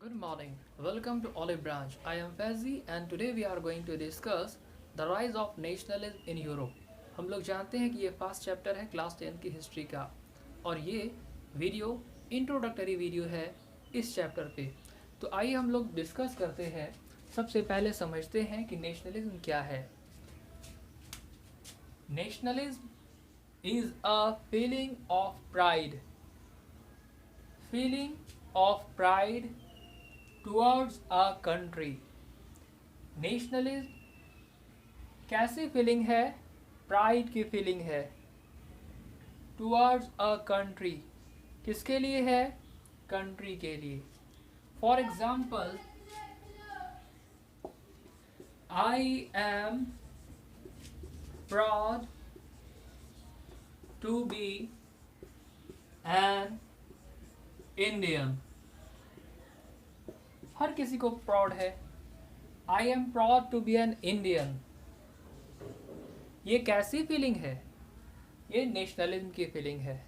Good morning. Welcome to Olive Branch. I am Faizi and today we are going to discuss the rise of nationalism in Europe. हम लोग जानते हैं कि ये first chapter है class 10 की history का और ये वीडियो इंट्रोडक्टरी वीडियो है इस चैप्टर पे। तो आइए हम लोग डिस्कस करते हैं। सबसे पहले समझते हैं कि नेशनलिज्म क्या है। Nationalism is a feeling of pride towards a country. Nationalism कैसी फीलिंग है? प्राइड की फीलिंग है टुवर्ड्स अ कंट्री। किसके लिए है? कंट्री के लिए। For example, I am proud to be an Indian. हर किसी को प्राउड है। I am proud to be an Indian. ये कैसी फीलिंग है? ये नेशनलिज्म की फीलिंग है।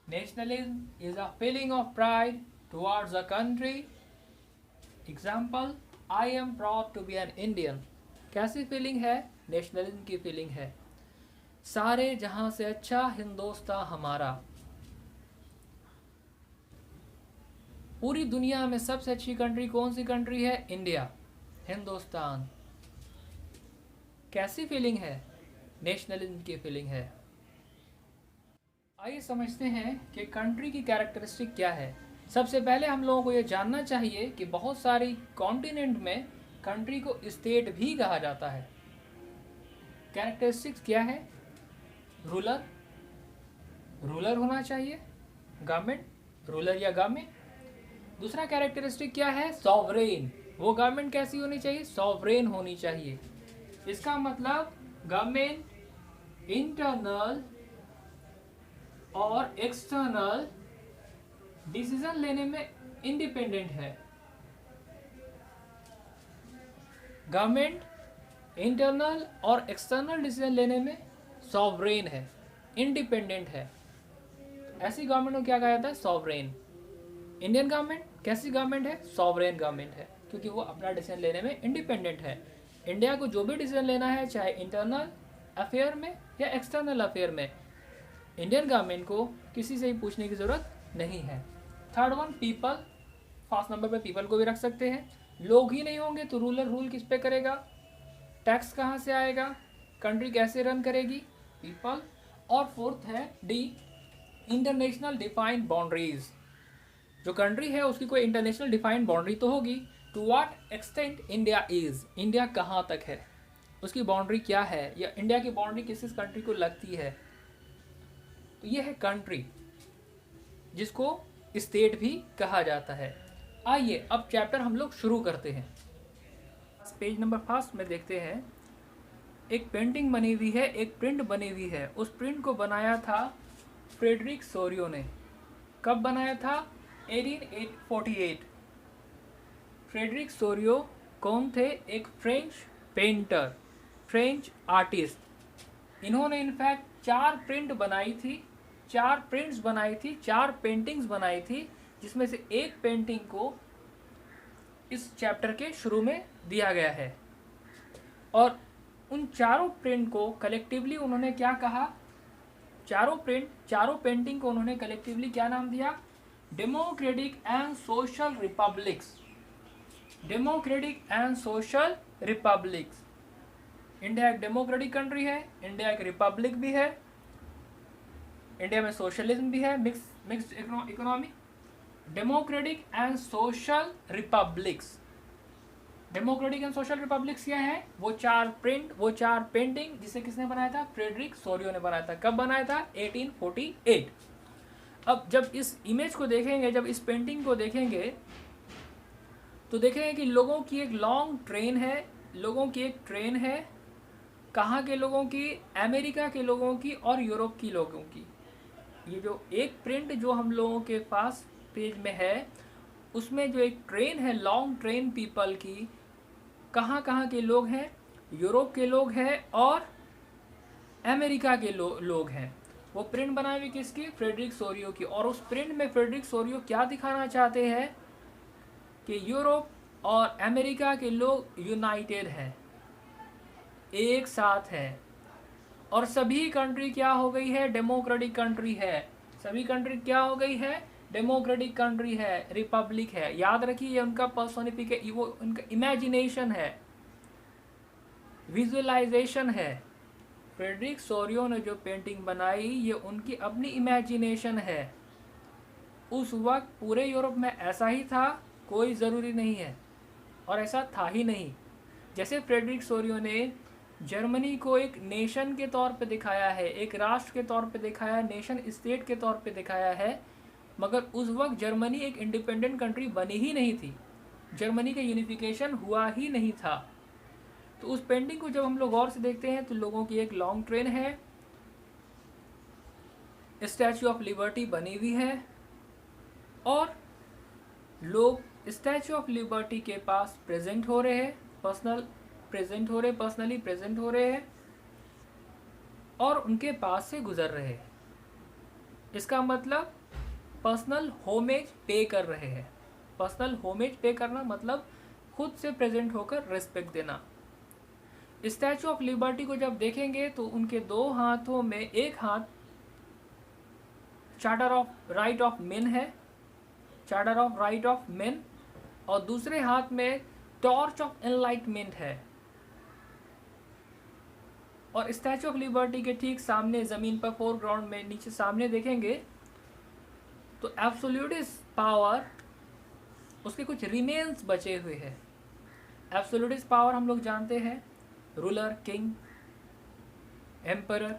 Nationalism is a feeling of pride towards a country. Example, I am proud to be an Indian. कैसी फीलिंग है? नेशनलिज्म की फीलिंग है। सारे जहां से अच्छा हिंदुस्तान हमारा। पूरी दुनिया में सबसे अच्छी कंट्री कौन सी कंट्री है? इंडिया, हिंदुस्तान। कैसी फीलिंग है? नेशनलिज्म की फीलिंग है। आइए समझते हैं कि कंट्री की कैरेक्टरिस्टिक क्या है। सबसे पहले हम लोगों को ये जानना चाहिए कि बहुत सारी कॉन्टिनेंट में कंट्री को स्टेट भी कहा जाता है। कैरेक्टरिस्टिक्स क्या है? रूलर होना चाहिए, गवर्नमेंट, रूलर या गवर्नमेंट। दूसरा कैरेक्टरिस्टिक क्या है? सॉवरेन। वो गवर्नमेंट कैसी होनी चाहिए? सॉवरेन होनी चाहिए। इसका मतलब गवर्नमेंट इंटरनल और एक्सटर्नल डिसीजन लेने में इंडिपेंडेंट है। गवर्नमेंट इंटरनल और एक्सटर्नल डिसीजन लेने में सॉवरेन है, इंडिपेंडेंट है। ऐसी गवर्नमेंट को क्या कहा जाता है? सॉवरेन। इंडियन गवर्नमेंट कैसी गवर्नमेंट है? सॉवरेन गवर्नमेंट है, क्योंकि वो अपना डिसीजन लेने में इंडिपेंडेंट है। इंडिया को जो भी डिसीजन लेना है, चाहे इंटरनल अफेयर में या एक्सटर्नल अफेयर में, इंडियन गवर्नमेंट को किसी से ही पूछने की ज़रूरत नहीं है। Third one, people. First number पे पीपल को भी रख सकते हैं। लोग ही नहीं होंगे तो रूलर रूल किस पे करेगा? टैक्स कहाँ से आएगा? कंट्री कैसे रन करेगी? पीपल। और फोर्थ है डी, इंटरनेशनल डिफाइंड बाउंड्रीज। जो कंट्री है उसकी कोई इंटरनेशनल डिफाइंड बाउंड्री तो होगी। To what extent India is, India कहाँ तक है, उसकी बाउंड्री क्या है, या इंडिया की बाउंड्री किस किस कंट्री को लगती है। तो ये है कंट्री, जिसको स्टेट भी कहा जाता है। आइए अब चैप्टर हम लोग शुरू करते हैं। पेज नंबर फर्स्ट में देखते हैं। एक पेंटिंग बनी हुई है, एक प्रिंट बनी हुई है। उस प्रिंट को बनाया था फ्रेडरिक सोरियो ने। कब बनाया था? 1848। फ्रेडरिक सोरियो कौन थे? एक फ्रेंच पेंटर, फ्रेंच आर्टिस्ट। इन्होंने इनफैक्ट 4 प्रिंट्स बनाई थी, 4 पेंटिंग्स बनाई थी, जिसमें से एक पेंटिंग को इस चैप्टर के शुरू में दिया गया है। और उन चारों प्रिंट को कलेक्टिवली उन्होंने क्या कहा? चारों पेंटिंग को उन्होंने कलेक्टिवली क्या नाम दिया? Democratic and social republics. Democratic and social republics. India एक डेमोक्रेटिक कंट्री है, इंडिया एक रिपब्लिक भी है, इंडिया में सोशलिज्म भी है, mixed economy. Democratic and social republics. Democratic and social republics क्या है? वो चार पेंटिंग जिसे किसने बनाया था? फ्रेडरिक सोरियो ने बनाया था। कब बनाया था? 1848। अब जब इस इमेज को देखेंगे, जब इस पेंटिंग को देखेंगे, तो देखेंगे कि लोगों की एक लॉन्ग ट्रेन है। कहाँ के लोगों की? अमेरिका के लोगों की और यूरोप की लोगों की। ये जो एक प्रिंट जो हम लोगों के पास पेज में है, उसमें जो एक ट्रेन है, लॉन्ग ट्रेन पीपल की, कहाँ कहाँ के लोग हैं? यूरोप के लोग हैं और अमेरिका के लोग हैं। वो प्रिंट बनाई हुई किसकी? फ्रेडरिक सोरियो की। और उस प्रिंट में फ्रेडरिक सोरियो क्या दिखाना चाहते हैं? कि यूरोप और अमेरिका के लोग यूनाइटेड हैं, एक साथ हैं, और सभी कंट्री क्या हो गई है, डेमोक्रेटिक कंट्री है। सभी कंट्री क्या हो गई है, डेमोक्रेटिक कंट्री है, रिपब्लिक है। याद रखिए ये उनका पर्सोनिफिकेशन, वो उनका इमेजिनेशन है, विजुअलाइजेशन है। फ्रेडरिक सोरियो ने जो पेंटिंग बनाई ये उनकी अपनी इमेजिनेशन है। उस वक्त पूरे यूरोप में ऐसा ही था, कोई ज़रूरी नहीं है, और ऐसा था ही नहीं। जैसे फ्रेडरिक सोरियो ने जर्मनी को एक नेशन के तौर पे दिखाया है, एक राष्ट्र के तौर पे दिखाया है, नेशन स्टेट के तौर पे दिखाया है, मगर उस वक्त जर्मनी एक इंडिपेंडेंट कंट्री बनी ही नहीं थी, जर्मनी का यूनिफिकेशन हुआ ही नहीं था। तो उस पेंटिंग को जब हम लोग गौर से देखते हैं तो लोगों की एक लॉन्ग ट्रेन है, स्टैचू ऑफ लिबर्टी बनी हुई है, और लोग स्टैचू ऑफ लिबर्टी के पास प्रेजेंट हो रहे हैं, पर्सनली प्रेजेंट हो रहे हैं, और उनके पास से गुजर रहे हैं। इसका मतलब पर्सनल होमेज पे कर रहे हैं। पर्सनल होमेज पे करना मतलब खुद से प्रेजेंट होकर रिस्पेक्ट देना। स्टैचू ऑफ लिबर्टी को जब देखेंगे तो उनके दो हाथों में एक हाथ charter of right of men है, charter of right of men, और दूसरे हाथ में टॉर्च ऑफ एनलाइटमेंट है। और स्टैचू ऑफ लिबर्टी के ठीक सामने ज़मीन पर फोरग्राउंड में नीचे सामने देखेंगे तो एब्सोल्यूटिस्ट पावर, उसके कुछ रिमेन्स बचे हुए हैं। एब्सोल्यूटिस्ट पावर हम लोग जानते हैं, रूलर, किंग, एम्परर,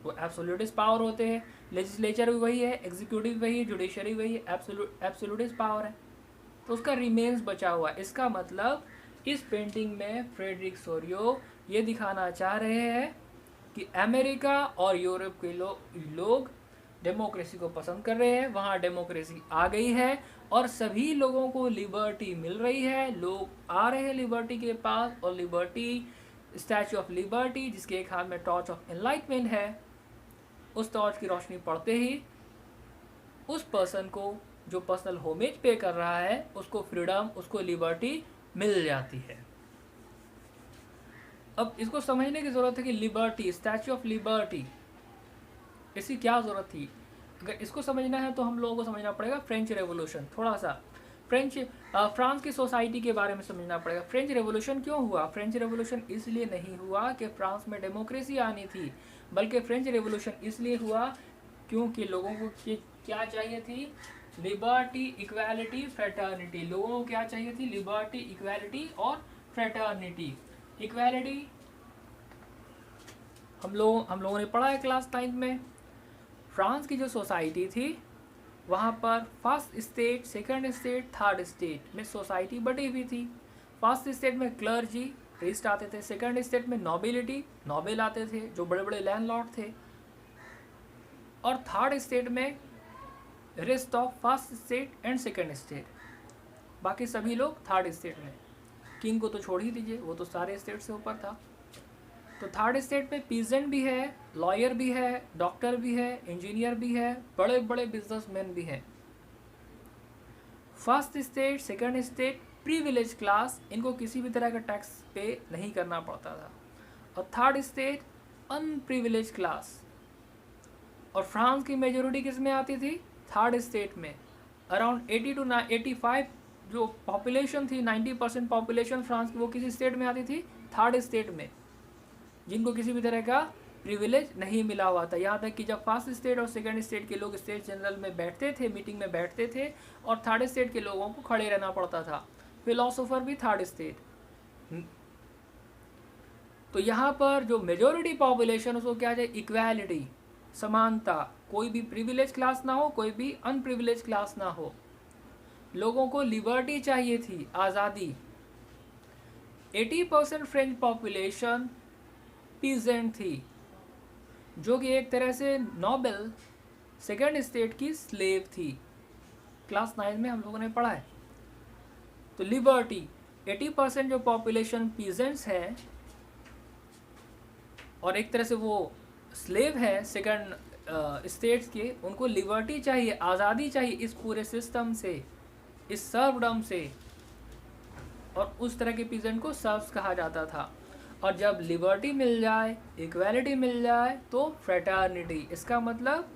वो एब्सोल्यूटिस्ट पावर होते हैं। लेजिस्लेचर भी वही है, एग्जीक्यूटिव वही है, जुडिशरी वही है, एब्सोल्यूटिस्ट पावर है। तो उसका रिमेन्स बचा हुआ है। इसका मतलब इस पेंटिंग में फ्रेडरिक सोरियो ये दिखाना चाह रहे हैं कि अमेरिका और यूरोप के लोग डेमोक्रेसी को पसंद कर रहे हैं, वहाँ डेमोक्रेसी आ गई है और सभी लोगों को लिबर्टी मिल रही है। लोग आ रहे हैं लिबर्टी के पास, और लिबर्टी, स्टैचू ऑफ लिबर्टी जिसके एक हाथ में टॉर्च ऑफ एनलाइटमेंट है, उस टॉर्च की रोशनी पड़ते ही उस पर्सन को जो पर्सनल होमेज पे कर रहा है उसको फ्रीडम, उसको लिबर्टी मिल जाती है। अब इसको समझने की ज़रूरत है कि लिबर्टी, स्टैचू ऑफ लिबर्टी, इसकी क्या ज़रूरत थी। अगर इसको समझना है तो हम लोगों को समझना पड़ेगा फ्रेंच रेवोल्यूशन, थोड़ा सा फ्रांस की सोसाइटी के बारे में समझना पड़ेगा। फ्रेंच रेवोल्यूशन क्यों हुआ। फ्रेंच रेवोल्यूशन इसलिए नहीं हुआ कि फ्रांस में डेमोक्रेसी आनी थी, बल्कि फ्रेंच रेवोल्यूशन इसलिए हुआ क्योंकि लोगों को क्या चाहिए थी, लिबर्टी, इक्वालिटी, फ्रेटर्निटी। लोगों को क्या चाहिए थी, लिबर्टी, इक्वालिटी और फ्रेटर्निटी। इक्वालिटी हम लोगों ने पढ़ा है क्लास 9 में। फ्रांस की जो सोसाइटी थी वहाँ पर first state, second state, third state में सोसाइटी बटी हुई थी। फर्स्ट स्टेट में क्लर्जी, प्रीस्ट आते थे। सेकंड स्टेट में नोबिलिटी, नोबेल आते थे जो बड़े बड़े लैंडलॉर्ड थे। और थर्ड स्टेट में rest of first state and second state, बाकी सभी लोग थर्ड स्टेट में। किंग को तो छोड़ ही दीजिए, वो तो सारे स्टेट से ऊपर था। तो थर्ड स्टेट में पीजेंट भी है, लॉयर भी है, डॉक्टर भी है, इंजीनियर भी है, बड़े बड़े बिजनेसमैन भी हैं। First state, second state privilege class, इनको किसी भी तरह का टैक्स पे नहीं करना पड़ता था। और थर्ड स्टेट अनप्रिविलेज क्लास। और फ्रांस की मेजोरिटी किस में आती थी, थर्ड स्टेट में। अराउंड 80 to 85 जो पॉपुलेशन थी, 90% पॉपुलेशन फ्रांस की, वो किसी स्टेट में आती थी, थर्ड स्टेट में, जिनको किसी भी तरह का प्रिविलेज नहीं मिला हुआ था। यहाँ तक कि जब फर्स्ट स्टेट और सेकंड स्टेट के लोग स्टेट जनरल में बैठते थे, मीटिंग में बैठते थे, और थर्ड स्टेट के लोगों को खड़े रहना पड़ता था। फिलोसोफर भी थर्ड स्टेट। तो यहाँ पर जो मेजोरिटी पॉपुलेशन उसको क्या चाहिए, इक्वालिटी, समानता। कोई भी प्रिविलेज क्लास ना हो, कोई भी अनप्रिविलेज क्लास ना हो। लोगों को लिबर्टी चाहिए थी, आज़ादी। 80% फ्रेंच पॉपुलेशन पीजेंट थी, जो कि एक तरह से नोबेल सेकंड स्टेट की स्लेव थी। क्लास 9 में हम लोगों ने पढ़ा है। तो लिबर्टी, 80% जो पॉपुलेशन पीजेंट्स है और एक तरह से वो स्लेव है सेकंड स्टेट्स के, उनको लिबर्टी चाहिए, आज़ादी चाहिए इस पूरे सिस्टम से, इस सर्वडम से। और उस तरह के पीजेंट को सर्व्स कहा जाता था। और जब लिबर्टी मिल जाए, इक्वालिटी मिल जाए, तो फ्रेटर्निटी, इसका मतलब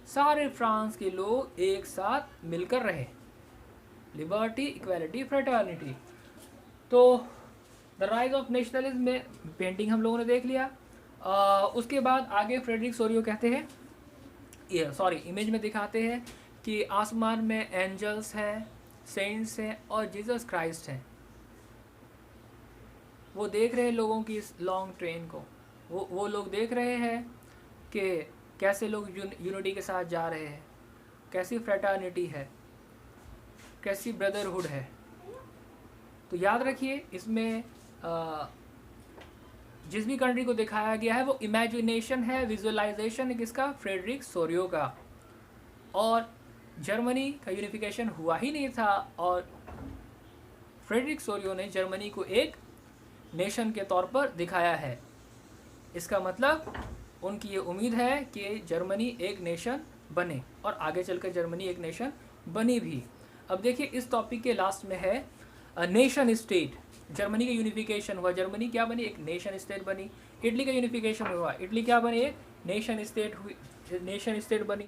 सारे फ्रांस के लोग एक साथ मिलकर रहे। Liberty, equality, fraternity. तो द राइज ऑफ नेशनलिज्म में पेंटिंग हम लोगों ने देख लिया। उसके बाद आगे फ्रेडरिक सोरियो कहते हैं, इमेज में दिखाते हैं कि आसमान में एंजल्स हैं, सेंट्स हैं और जीसस क्राइस्ट हैं। वो देख रहे हैं लोगों की इस लॉन्ग ट्रेन को। वो लोग देख रहे हैं कि कैसे लोग यूनिटी के साथ जा रहे हैं, कैसी फ्रेटर्निटी है, कैसी ब्रदरहुड है। तो याद रखिए, इसमें जिस भी कंट्री को दिखाया गया है वो इमेजिनेशन है, विजुअलाइजेशन है किसका? फ्रेडरिक सोरियो का। और जर्मनी का यूनिफिकेशन हुआ ही नहीं था, और फ्रेडरिक सोरियो ने जर्मनी को एक नेशन के तौर पर दिखाया है। इसका मतलब उनकी ये उम्मीद है कि जर्मनी एक नेशन बने, और आगे चलकर जर्मनी एक नेशन बनी भी। अब देखिए, इस टॉपिक के लास्ट में है नेशन स्टेट। जर्मनी का यूनिफिकेशन हुआ, जर्मनी क्या बनी? एक नेशन स्टेट बनी। इटली का यूनिफिकेशन हुआ, इटली क्या बनी? एक नेशन स्टेट हुई, नेशन स्टेट बनी।